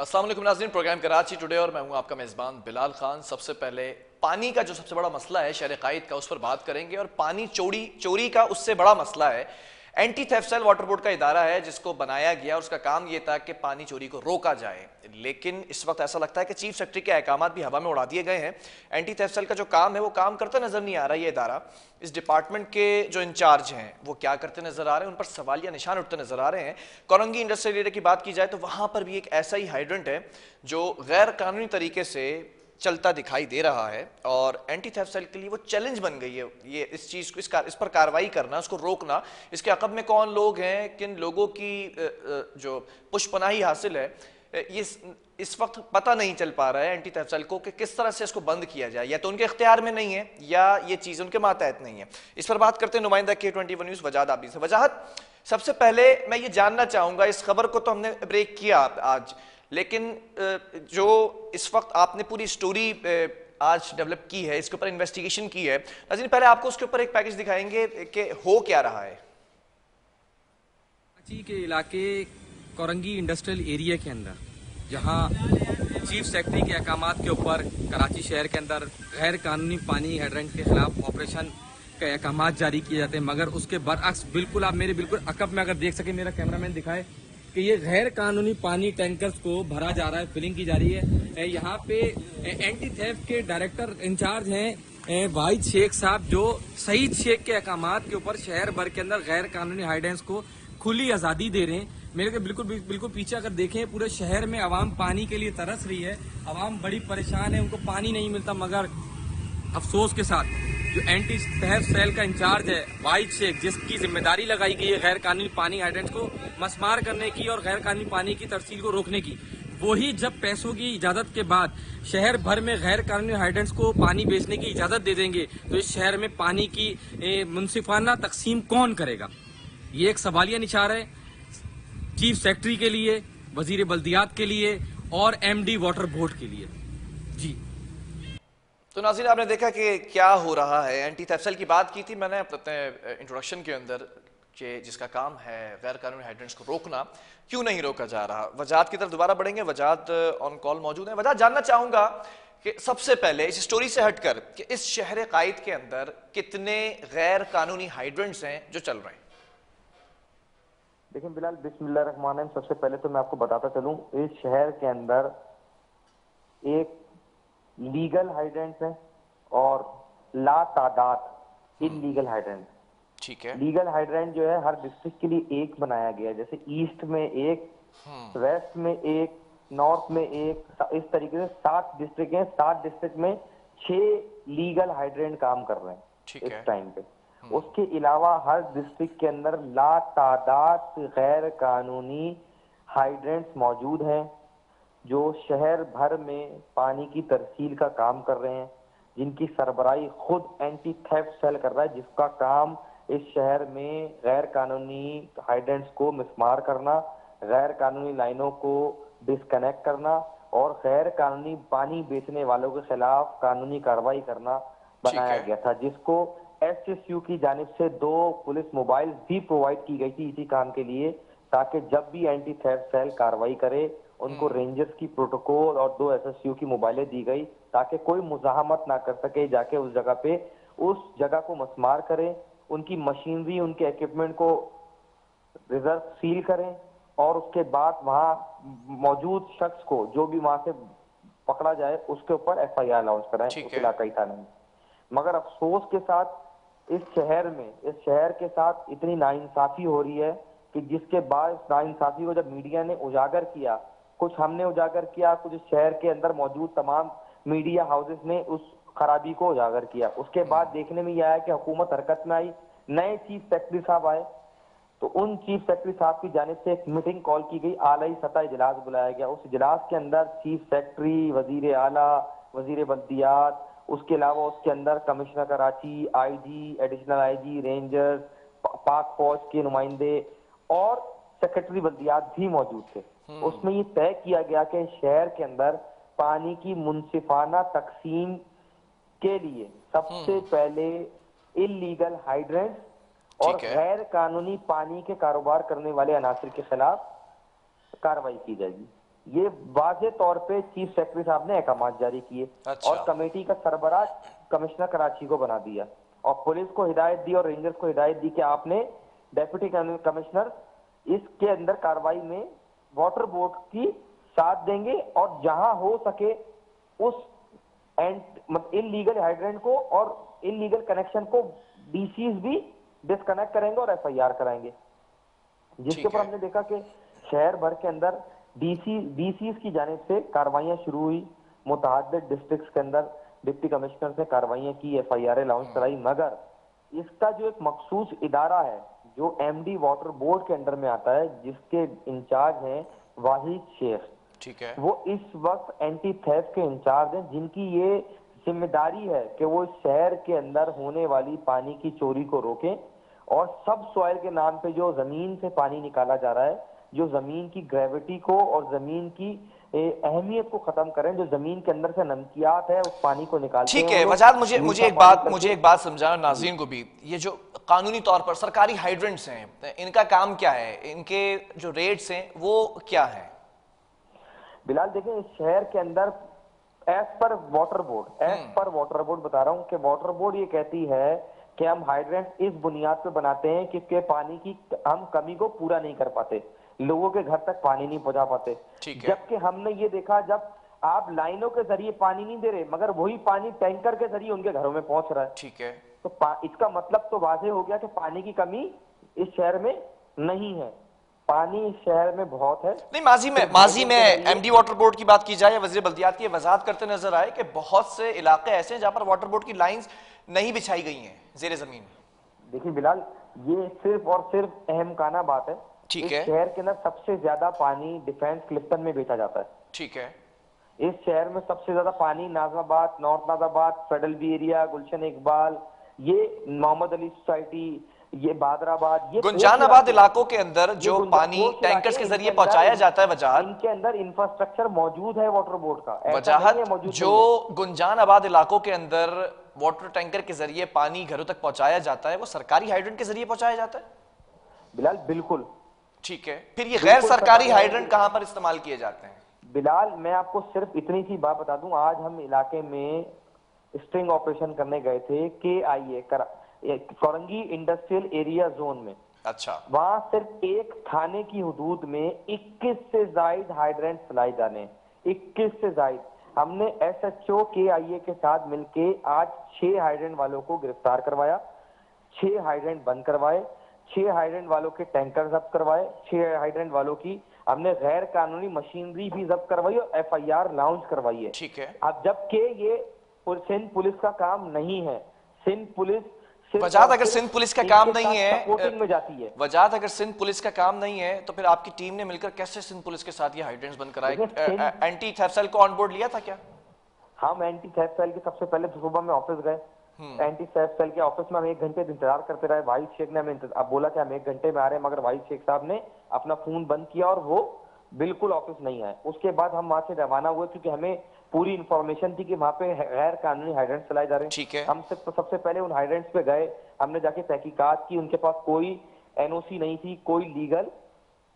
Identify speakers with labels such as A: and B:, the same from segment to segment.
A: अस्सलाम वालेकुम नाज़रीन, प्रोग्राम कराची टुडे और मैं हूं आपका मेज़बान बिलाल खान। सबसे पहले पानी का जो सबसे बड़ा मसला है शहर कायद का, उस पर बात करेंगे। और पानी चोरी का उससे बड़ा मसला है। Anti theft cell water board का इदारा है जिसको बनाया गया और उसका काम यह था कि पानी चोरी को रोका जाए। लेकिन इस वक्त ऐसा लगता है कि चीफ सेक्रेटरी के अहकाम भी हवा में उड़ा दिए गए हैं। एंटी थेफ्ट सेल का जो काम है वो काम करता नजर नहीं आ रहा। ये इदारा, इस डिपार्टमेंट के जो इंचार्ज हैं वो क्या करते नजर आ रहे हैं, उन पर सवालिया निशान उठते नजर आ रहे हैं। कोरंगी इंडस्ट्रियल एरिया की बात की जाए तो वहां पर भी एक ऐसा ही हाइड्रेंट है जो गैर कानूनी तरीके से चलता दिखाई दे रहा है और एंटी थेफ्ट सेल के लिए वो चैलेंज बन गई है। ये इस चीज को इस पर कार्रवाई करना, उसको रोकना। इसके अकब में कौन लोग हैं, किन लोगों की जो पुष्पनाही हासिल है, ये इस वक्त पता नहीं चल पा रहा है एंटी थेफ्ट सेल को कि किस तरह से इसको बंद किया जाए। या तो उनके इख्तियार में नहीं है या ये चीज उनके मातहत नहीं है। इस पर बात करते हैं नुमाइंदा K21 न्यूज़ वजाहत आबदी से। वजाहत, सबसे पहले मैं ये जानना चाहूंगा, इस खबर को तो हमने ब्रेक किया आज, लेकिन जो इस वक्त आपने पूरी स्टोरी आज डेवलप की है, इसके ऊपर इन्वेस्टिगेशन की है, नाज़रीन पहले आपको उसके ऊपर एक पैकेज दिखाएंगे कि हो क्या रहा है।
B: कराची के इलाके कोरंगी इंडस्ट्रियल एरिया के अंदर, जहां चीफ सेक्रेटरी के अहकामात के ऊपर कराची शहर के अंदर गैर कानूनी पानी हाइड्रेंट के खिलाफ ऑपरेशन के अहकामात जारी किए जाते हैं, मगर उसके बरअक्स बिल्कुल आप मेरे बिल्कुल अकब में अगर देख सके, मेरा कैमरामैन दिखाए कि ये गैर कानूनी पानी टैंकर्स को भरा जा रहा है, फिलिंग की जा रही है। यहाँ पे एंटी थेफ्ट के डायरेक्टर इंचार्ज हैं वाहिद शेख साहब, जो सईद शेख के अहकामात के ऊपर शहर भर के अंदर गैर कानूनी हाइड्रेंट्स को खुली आजादी दे रहे हैं। मेरे को बिल्कुल पीछे अगर देखें, पूरे शहर में आवाम पानी के लिए तरस रही है, आवाम बड़ी परेशान है, उनको पानी नहीं मिलता। मगर अफसोस के साथ जो एंटी थेफ्ट सेल का इंचार्ज है वाहिद शेख, जिसकी जिम्मेदारी लगाई गई है गैर कानूनी पानी हाइड्रेंट्स को मस्मार करने की और गैर कानूनी पानी की तरसील को रोकने की, वही जब पैसों की इजाजत के बाद शहर भर में गैर कानूनी हाइड्रेंट्स को पानी बेचने की इजाजत दे देंगे, तो इस शहर में पानी की मुनसिफाना तकसीम कौन करेगा? ये एक सवालिया निशान है चीफ सेक्रेटरी के लिए, वजीर बल्दियात के लिए और MD वाटर बोर्ड के लिए। जी
A: तो नाज़रीन, आपने देखा कि क्या हो रहा है। एंटी थेफ्ट सेल की बात की थी मैंने अपने इंट्रोडक्शन के अंदर कि जिसका काम है गैर कानूनी हाइड्रेंट्स को रोकना, क्यों नहीं रोका जा रहा। वजाहत की तरफ दोबारा बढ़ेंगे। वजाहत ऑन कॉल मौजूद है। वजाहत, जानना चाहूंगा कि सबसे पहले इस स्टोरी से हटकर कि इस शहर कायद के अंदर कितने गैर कानूनी हाइड्रेंट्स हैं जो चल रहे हैं।
C: देखिए बिलाल, बिस्मिल्लाहिर्रहमानिर्रहीम। सबसे पहले तो मैं आपको बताता चलूं, इस शहर के अंदर एक लीगल हाइड्रेंट्स हैं और ला तादाद इलीगल हाइड्रेंट।
A: ठीक है।
C: लीगल हाइड्रेंट जो है हर डिस्ट्रिक्ट के लिए एक बनाया गया है, जैसे ईस्ट में एक, वेस्ट में एक, नॉर्थ में एक, इस तरीके से 7 डिस्ट्रिक्ट हैं। 7 डिस्ट्रिक्ट में 6 लीगल हाइड्रेंट काम कर रहे हैं इस टाइम पे। उसके अलावा हर डिस्ट्रिक्ट के अंदर ला तादाद गैर कानूनी हाइड्रेंट्स मौजूद हैं जो शहर भर में पानी की तरसील का काम कर रहे हैं, जिनकी सरबराही खुद एंटी थेफ्ट सेल कर रहा है, जिसका काम इस शहर में गैर कानूनी हाइड्रेंट्स को मिसमार करना, गैर कानूनी लाइनों को डिस्कनेक्ट करना और गैर कानूनी पानी बेचने वालों के खिलाफ कानूनी कार्रवाई करना बनाया गया था, जिसको SSU की जानिब से 2 पुलिस मोबाइल भी प्रोवाइड की गई थी इसी काम के लिए, ताकि जब भी एंटी थेफ्ट सेल कार्रवाई करे उनको रेंजर्स की प्रोटोकॉल और 2 SSU की मोबाइलें दी गई, ताकि कोई मुजाहमत ना कर सके, जाके उस जगह पे उस जगह को मस्मार करें, उनकी मशीनरी, उनके इक्विपमेंट को रिजर्व सील करें और उसके बाद वहां मौजूद शख्स को जो भी वहां से पकड़ा जाए उसके ऊपर FIR लॉन्च कराएं उस इलाकाई थाने में। मगर अफसोस के साथ इस शहर के साथ इतनी नाइंसाफी हो रही है कि जिसके बाद इस नाइंसाफी को जब मीडिया ने उजागर किया, कुछ हमने उजागर किया, कुछ इस शहर के अंदर मौजूद तमाम मीडिया हाउसेस ने उस खराबी को उजागर किया। उसके बाद देखने में यह आया कि हुकूमत हरकत में आई, नए चीफ सेक्रेटरी साहब आए, तो उन चीफ सेक्रेटरी साहब की जानिब से एक मीटिंग कॉल की गई, आलाई सतह इजलास बुलाया गया। उस इजलास के अंदर चीफ सेक्रेटरी, वजीर आला, वजीर बल्दियात, उसके अलावा उसके अंदर commissioner Karachi, IG, additional IG, rangers, पाक फौज के नुमाइंदे और सेक्रेटरी बल्दियात भी मौजूद थे। उसमें ये तय किया गया कि शहर के अंदर पानी की मुनसिफाना तकसीम के लिए सबसे पहले इलीगल हाइड्रेंट्स और गैर कानूनी पानी के कारोबार करने वाले अनासर के खिलाफ कार्रवाई की जाएगी। ये वाजे तौर पे चीफ सेक्रेटरी साहब ने अहकामात जारी किए
A: अच्छा।
C: और कमेटी का सरबराह कमिश्नर कराची को बना दिया और पुलिस को हिदायत दी और रेंजर्स को हिदायत दी कि आपने डेप्यूटी कमिश्नर इसके अंदर कार्रवाई में वाटर बोर्ड की साथ देंगे और जहां हो सके उस इलीगल हाइड्रेंट को और इलीगल कनेक्शन को डीसीज भी डिस्कनेक्ट करेंगे और एफआईआर कराएंगे, जिसके ऊपर हमने देखा कि शहर भर के अंदर डीसीज की जानिब से कार्रवाइयां शुरू हुई, मुतअद्दिद डिस्ट्रिक्ट्स के अंदर डिप्टी कमिश्नर ने कार्रवाइयां की, एफआईआर लॉन्च कराई, मगर इसका जो एक मखसूस इदारा है जो एमडी वाटर बोर्ड के अंडर में आता है, जिसके इंचार्ज हैं वाहिद शेख,
A: ठीक है,
C: वो इस वक्त एंटी थेफ्ट के इंचार्ज हैं, जिनकी ये जिम्मेदारी है कि वो शहर के अंदर होने वाली पानी की चोरी को रोकें और सब सॉइल के नाम पे जो जमीन से पानी निकाला जा रहा है, जो जमीन की ग्रेविटी को और जमीन की अहमियत को खत्म करें, जो जमीन के अंदर से नमकियात है उस पानी को निकालते हैं।
A: ठीक है वजाद, मुझे एक बात समझाओ नाज़रीन को भी, ये जो कानूनी तौर पर सरकारी हाइड्रेंट्स हैं इनका काम क्या है, इनके जो रेट्स हैं वो क्या है?
C: बिलाल देखें, इस शहर के अंदर एज पर वाटर बोर्ड बता रहा हूँ कि वाटर बोर्ड ये कहती है कि हम हाइड्रेंट इस बुनियाद पे बनाते हैं कि पानी की हम कमी को पूरा नहीं कर पाते, लोगों के घर तक पानी नहीं पहुंचा पाते। जबकि हमने ये देखा जब आप लाइनों के जरिए पानी नहीं दे रहे मगर वही पानी टैंकर के जरिए उनके घरों में पहुंच रहा है,
A: ठीक है,
C: तो इसका मतलब तो वाज़ेह हो गया कि पानी की कमी इस शहर में नहीं है, पानी इस शहर में बहुत है।
A: नहीं, माजी में एमडी वाटर बोर्ड की बात की जाए या वज़ीर बल्दियात की वजाहत करते नजर आए कि बहुत से इलाके ऐसे हैं जहां पर वाटर बोर्ड की लाइंस नहीं बिछाई गई हैं जेर जमीन।
C: देखिए बिलाल, ये सिर्फ और सिर्फ अहमकाना बात है,
A: ठीक
C: इस
A: है,
C: शहर के अंदर सबसे ज्यादा पानी डिफेंस क्लिफ्टन में बेचा जाता है,
A: ठीक है,
C: इस शहर में सबसे ज्यादा पानी Nazimabad, north Nazimabad, federal B area, Gulshan Iqbal, ये मोहम्मद अली सोसाइटी, ये बादराबाद, ये
A: गुंजानाबाद इलाकों के अंदर जो पानी टैंकर्स के जरिए पहुंचाया जाता है, वजाहत
C: इनके अंदर इंफ्रास्ट्रक्चर मौजूद है वाटर बोर्ड का,
A: वजाहत जो गुंजानाबाद इलाकों के अंदर वाटर टैंकर के जरिए पानी घरों तक पहुंचाया जाता है वो सरकारी हाइड्रेंट के जरिए पहुंचाया जाता है?
C: बिलाल बिल्कुल,
A: ठीक है, फिर ये गैर सरकारी हाइड्रेंट कहां पर इस्तेमाल किए जाते हैं?
C: बिलाल मैं आपको सिर्फ इतनी सी बात बता दूं, आज हम इलाके में स्ट्रिंग ऑपरेशन करने गए थे KIA Korangi industrial area zone में।
A: अच्छा,
C: वहां सिर्फ एक थाने की हुदूद में 21 से जायद हाइड्रेंट चलाए जाने, 21 से जायद। हमने SHO KIA के साथ मिलके आज 6 हाइड्रेंट वालों को गिरफ्तार करवाया, 6 हाइड्रेंट बंद करवाए, 6 हाइड्रेंट वालों के टैंकर जब्त करवाए, 6 हाइड्रेंट वालों की हमने गैर कानूनी मशीनरी भी जब्त करवाई और FIR लॉन्च करवाई है।
A: ठीक है,
C: अब जबकि ये सिंध पुलिस का काम नहीं है, सिंध पुलिस
A: वजाहत अगर सिंध पुलिस का काम नहीं है,
C: सपोर्टिंग में जाती है।
A: वजाहत अगर सिंध पुलिस का काम नहीं है तो फिर आपकी टीम ने मिलकर कैसे सिंध पुलिस के साथ ये हाइड्रेंट्स बंद कराए? एंटी थेफ्ट सेल को ऑन बोर्ड लिया था क्या?
C: हम एंटी थेफ्ट सेल के सबसे पहले सुबह में ऑफिस गए, एंटी थेफ्ट सेल के ऑफिस में हम 1 घंटे इंतजार करते रहे, वाहिद शेख ने हमें अब बोला कि हम 1 घंटे में आ रहे हैं, मगर वाहिद शेख साहब ने अपना फोन बंद किया और वो बिल्कुल ऑफिस नहीं आए। उसके बाद हम वहां से रवाना हुए क्योंकि हमें पूरी इंफॉर्मेशन थी कि वहां पे गैर कानूनी हाइड्रेंट्स चलाए जा रहे हैं।
A: ठीक है,
C: हम सबसे पहले उन हाइड्रेंट्स पे गए, हमने जाके तहकीकात की, उनके पास कोई NOC नहीं थी, कोई लीगल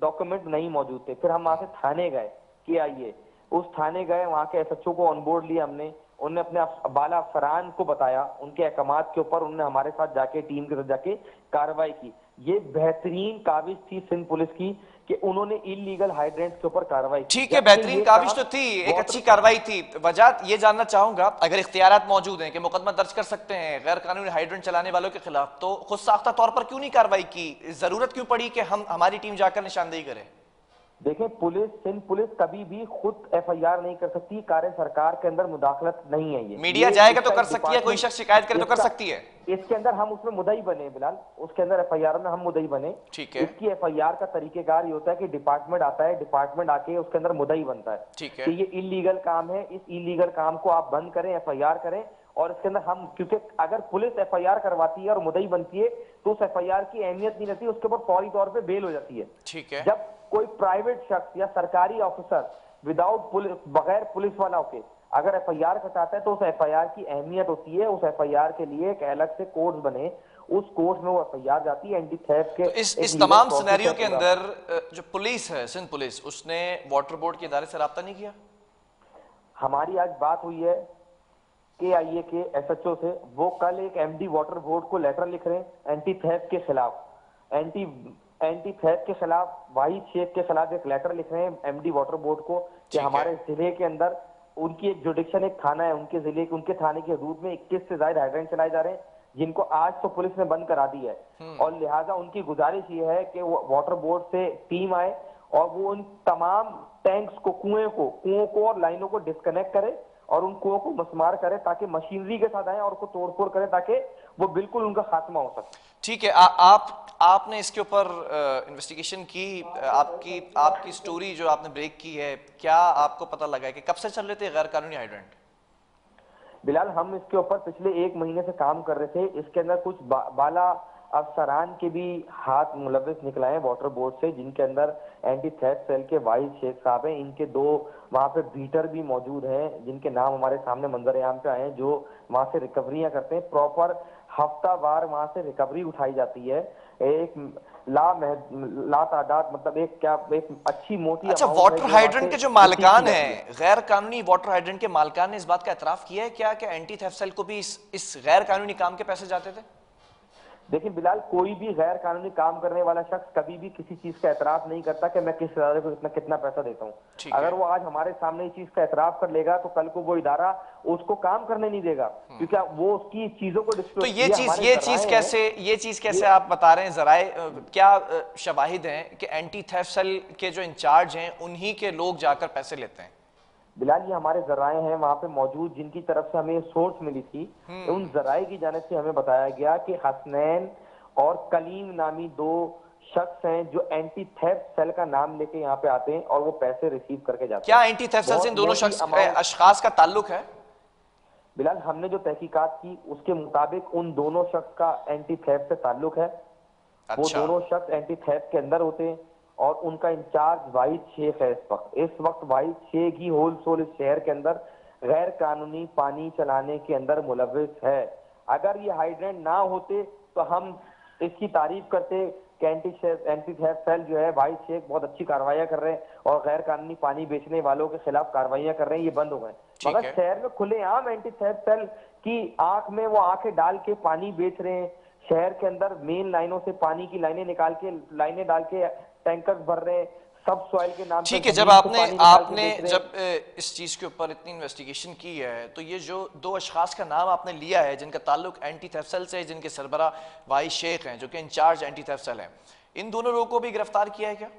C: डॉक्यूमेंट नहीं मौजूद थे। फिर हम वहां से थाने गए KIA, उस थाने गए, वहां के SHO को ऑन बोर्ड लिया हमने, उन्होंने अपने बाला अफसरान को बताया, उनके अहकामात के ऊपर उन्होंने हमारे साथ जाके टीम के साथ जाके कार्रवाई की। ये बेहतरीन काविश थी सिंध पुलिस की कि उन्होंने इलीगल हाइड्रेंट्स के ऊपर कार्रवाई की।
A: ठीक है, बेहतरीन काविश तो थी, एक अच्छी कार्रवाई थी। वजाहत ये जानना चाहूंगा, अगर इख्तियारात मौजूद हैं कि मुकदमा दर्ज कर सकते हैं गैर कानूनी हाइड्रेंट चलाने वालों के खिलाफ, तो खुद साख्ता तौर पर क्यों नहीं कार्रवाई की? जरूरत क्यों पड़ी कि हमारी टीम जाकर निशानदेही करे?
C: देखें, सिंध पुलिस कभी भी खुद FIR नहीं कर सकती, कार्य सरकार के अंदर मुदाखलत नहीं है। ये
A: मीडिया जाएगा तो कर सकती है, कोई शख्स शिकायत करे तो कर सकती है।
C: इसके अंदर हम उसमें मुद्दई बने बिलाल, उसके अंदर FIR में हम मुद्दई बने।
A: ठीक है,
C: इसकी FIR का तरीकेकार ये होता है कि डिपार्टमेंट आता है, डिपार्टमेंट आके उसके अंदर मुद्दई बनता है।
A: ठीक है,
C: कि ये इलीगल काम है, इस इलीगल काम को आप बंद करें, FIR करें। और इसके अंदर हम, क्योंकि अगर पुलिस FIR करवाती है और मुद्दई बनती है तो उस FIR की अहमियत नहीं रहती, उसके ऊपर फौरी तौर पर बेल हो जाती है।
A: ठीक है,
C: जब कोई प्राइवेट शख्स या सरकारी ऑफिसर विदाउट पुलिस, बगैर पुलिस वाला के अगर FIR कटाता है तो उस FIR की अहमियत होती है, उस FIR के लिए एक अलग से कोड्स बने, उस कोर्स में वो एफआईआर जाती है एंटी थेफ्ट के।
A: तो इस तमाम सिनेरियो के अंदर जो पुलिस है, सिंध पुलिस, उसने वाटर बोर्ड के इदारे से राब्ता नहीं किया?
C: हमारी आज बात हुई है KIA के SHO से, वो कल एक MD वाटर बोर्ड को लेटर लिख रहे हैं एंटी थेफ्ट के खिलाफ, एंटी थेफ्ट के खिलाफ, वाहिद शेख के खिलाफ एक लेटर लिख रहे हैं MD वाटर बोर्ड को कि हमारे जिले के अंदर उनकी एक जुडिक्शन, एक थाना है उनके जिले के, उनके थाने के हदूद में 21 से ज्यादा हाइड्रेंट चलाए जा रहे हैं, जिनको आज तो पुलिस ने बंद करा दी है। और लिहाजा उनकी गुजारिश ये है कि वो वाटर बोर्ड से टीम आए और वो उन तमाम टैंक्स को, कुओं को और लाइनों को डिस्कनेक्ट करे और उन कुओं को मसमार करे, ताकि मशीनरी के साथ आए और उसको तोड़फोड़ करे, ताकि वो बिल्कुल उनका खात्मा हो सके।
A: ठीक है, आपने इसके ऊपर इन्वेस्टिगेशन की, आपकी स्टोरी जो आपने ब्रेक की है, क्या आपको पता लगा है कि कब से चल रहे थे गैर कानूनी हाइड्रेंट?
C: बिलाल, हम इसके ऊपर पिछले 1 महीने से काम कर रहे थे। इसके अंदर कुछ बाला अफसरान के भी हाथ मुलविस निकला है वाटर बोर्ड से, जिनके अंदर एंटी थेफ्ट सेल के वाहिद शेख साहब हैं। इनके 2 वहां पे बीटर भी मौजूद हैं, जिनके नाम हमारे सामने मंजर-ए-आम पे आए हैं, जो वहां से रिकवरियां करते हैं। प्रॉपर हफ्तावार वहां से रिकवरी उठाई जाती है, एक ला तादाद, मतलब एक अच्छी मोटी।
A: अच्छा, वाटर हाइड्रेंट के जो मालिकान हैं, गैर कानूनी वाटर हाइड्रेंट के मालिकान ने इस बात का एतराफ किया है क्या कि एंटी थेफ्ट सेल को भी इस गैर कानूनी काम के पैसे जाते थे?
C: देखिए बिलाल, कोई भी गैर कानूनी काम करने वाला शख्स कभी भी किसी चीज का एतराफ नहीं करता कि मैं किस इदारे को कितना पैसा देता हूँ। अगर वो आज हमारे सामने इस चीज का एतराफ कर लेगा तो कल को वो इदारा उसको काम करने नहीं देगा, क्योंकि वो उसकी चीजों को
A: तो ये चीज कैसे आप बता रहे हैं? जराए क्या शवाहिद हैं कि एंटी थेफ्ट सेल के जो इंचार्ज हैं उन्हीं के लोग जाकर पैसे लेते हैं?
C: बिलाल, ये हमारे जराए हैं वहां पे मौजूद, जिनकी तरफ से हमें सोर्स मिली थी। उन जराए की जानिब से हमें बताया गया कि हसनैन और कलीम नामी 2 शख्स हैं जो एंटी थेफ्ट सेल का नाम लेके यहाँ पे आते हैं और वो पैसे रिसीव करके जाते हैं।
A: क्या एंटी थेफ्ट सेल से इन दोनों अशखास का ताल्लुक है?
C: बिलाल, हमने जो तहकीकात की उसके मुताबिक उन दोनों शख्स का एंटी थेफ्ट से ताल्लुक है।
A: अच्छा।
C: वो दोनों शख्स एंटी थेफ्ट के अंदर होते हैं और उनका इंचार्ज वाहिद शेख है। इस वक्त वाहिद शेख ही होल सोल इस शहर के अंदर गैर कानूनी पानी चलाने के अंदर मुलविस है। अगर ये हाइड्रेंट ना होते तो हम इसकी तारीफ करते कि एंटी थेफ्ट सेल जो है, वाहिद शेख बहुत अच्छी कार्रवाइयां कर रहे हैं और गैर कानूनी पानी बेचने वालों के खिलाफ कार्रवाइयां कर रहे हैं, ये बंद हो गए। मगर शहर में खुलेआम एंटी थेफ्ट सेल की आंख में वो आंखें डाल के पानी बेच रहे हैं। शहर के अंदर मेन लाइनों से पानी की लाइनें निकाल के, लाइनें डाल के टैंकर्स भर रहे हैं सब सॉइल के नाम।
A: ठीक है, जब आपने जब इस चीज के ऊपर इतनी इन्वेस्टिगेशन की है, तो ये जो 2 अशखास का नाम आपने लिया है जिनका ताल्लुक एंटी थेफ्ट सेल से, जिनके सरबरा वाहिद शेख हैं जो कि इंचार्ज एंटी थेफ्ट सेल हैं, इन दोनों लोगों को भी गिरफ्तार किया है क्या?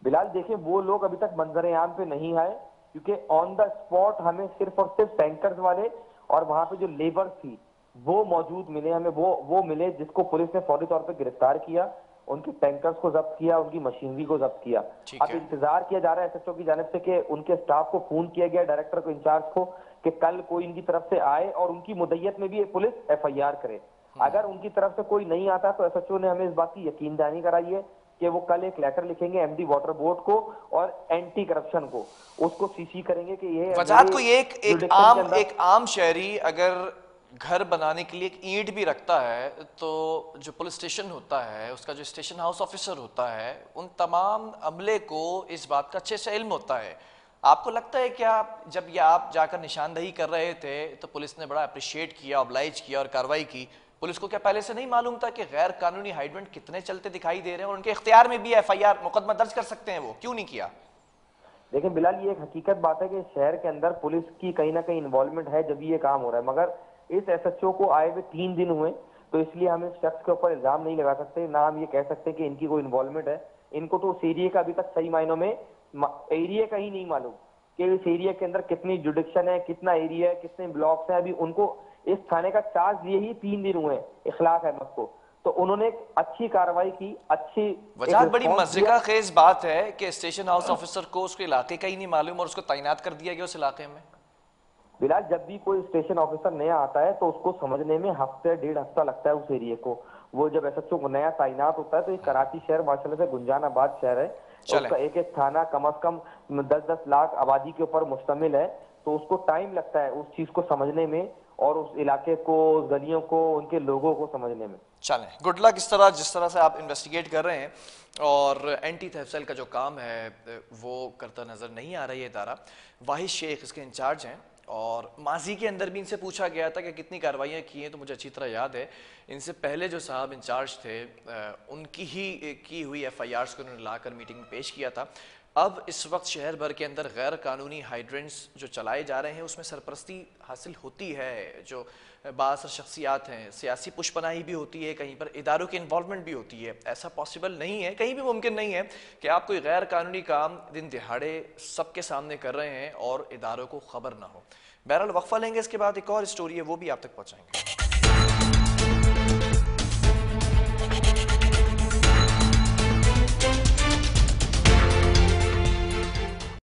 C: बिलाल देखिए, वो लोग अभी तक मंजर-ए-आम पे नहीं आए, क्योंकि ऑन द स्पॉट हमें सिर्फ और सिर्फ टैंकर्स वाले और वहां पे जो लेबर थी वो मौजूद मिले। हमें वो मिले जिसको पुलिस ने फौरी तौर पर गिरफ्तार किया, उनके टैंकर्स को जब्त किया, उनकी मशीनरी को जब्त किया। अब इंतजार किया जा रहा है SHO की जानिब से कि उनके स्टाफ को फोन किया गया, डायरेक्टर को, इंचार्ज को, कि कल कोई इनकी तरफ से आए और उनकी मुद्दत में भी पुलिस FIR करे। अगर उनकी तरफ से कोई नहीं आता तो SHO ने हमें इस बात की यकीन दहानी कराई है कि वो कल एक लेटर लिखेंगे MD वाटर बोर्ड को और एंटी करप्शन को, उसको CC करेंगे कि ये
A: वजाहत को एक आम शहरी अगर घर बनाने के लिए एक ईंट भी रखता है, तो जो पुलिस स्टेशन होता है, उसका जो स्टेशन हाउस ऑफिसर होता है, उन तमाम अमले को इस बात का अच्छे से इल्म होता है। आपको लगता है क्या जब ये आप जाकर निशानदही कर रहे थे तो पुलिस ने बड़ा अप्रिशिएट किया, ऑब्लाइज किया और कार्रवाई की? पुलिस को क्या पहले से नहीं मालूम था कि गैर कानूनी हाइड्रेंट कितने चलते दिखाई दे रहे हैं और उनके इख्तियार में भी FIR मुकदमा दर्ज कर सकते हैं, वो क्यों नहीं किया?
C: देखिए बिलाल, ये एक हकीकत बात है कि शहर के अंदर पुलिस की कहीं ना कहीं इन्वॉल्वमेंट है जब ये काम हो रहा है, मगर इस SHO को आए हुए 3 दिन हुए, तो इसलिए हम इस शख्स के ऊपर इल्जाम नहीं लगा सकते, ना हम ये कह सकते कि इनकी कोई इन्वॉल्वमेंट है। इनको तो उस एरिया का अभी तक सही मायनों में एरिया का ही नहीं मालूम कि इस एरिया के अंदर कितनी जुडिक्शन है, कितना एरिया है, कितने ब्लॉक्स हैं। अभी उनको इस थाने का चार्ज लिए ही 3 दिन हुए इखलाक अहमद को, तो उन्होंने एक अच्छी कार्रवाई की, अच्छी
A: वजह। बड़ी मजे का खेज बात है कि स्टेशन हाउस ऑफिसर को उसके इलाके का ही नहीं मालूम और उसको तैनात कर दिया गया उस इलाके में।
C: बिलाल, जब भी कोई स्टेशन ऑफिसर नया आता है तो उसको समझने में हफ्ते 1.5 हफ्ता लगता है उस एरिया को। वो जब SHO को नया तैनात होता है, तो ये कराची शहर माशाल्लाह से गुंजानाबाद शहर है, उसका एक एक थाना कम से कम 10-10 लाख आबादी के ऊपर मुश्तमिल है, तो उसको टाइम लगता है उस चीज को समझने में और उस इलाके को, उस गलियों को, उनके लोगों को समझने में।
A: चलें, गुड लक। इस तरह जिस तरह से आप इन्वेस्टिगेट कर रहे हैं और एंटी थेफ्ट सेल का जो काम है वो करता नज़र नहीं आ रहा है इदारा। वाहिद शेख इसके इंचार्ज हैं और माजी के अंदर भी इनसे पूछा गया था कि कितनी कार्रवाइयाँ की हैं, तो मुझे अच्छी तरह याद है इनसे पहले जो साहब इंचार्ज थे उनकी ही की हुई FIRs को उन्होंने लाकर मीटिंग में पेश किया था। अब इस वक्त शहर भर के अंदर गैर कानूनी हाइड्रेंट्स जो चलाए जा रहे हैं उसमें सरपरस्ती हासिल होती है, जो बासर शख्सियात हैं, सियासी पुष्पनाही भी होती है, कहीं पर इदारों की इन्वॉल्वमेंट भी होती है। ऐसा पॉसिबल नहीं है, कहीं भी मुमकिन नहीं है कि आप कोई गैर कानूनी काम दिन दिहाड़े सबके सामने कर रहे हैं और इदारों को खबर ना हो। बहरहाल वक्फा लेंगे, इसके बाद एक और स्टोरी है वो भी आप तक पहुँचाएंगे।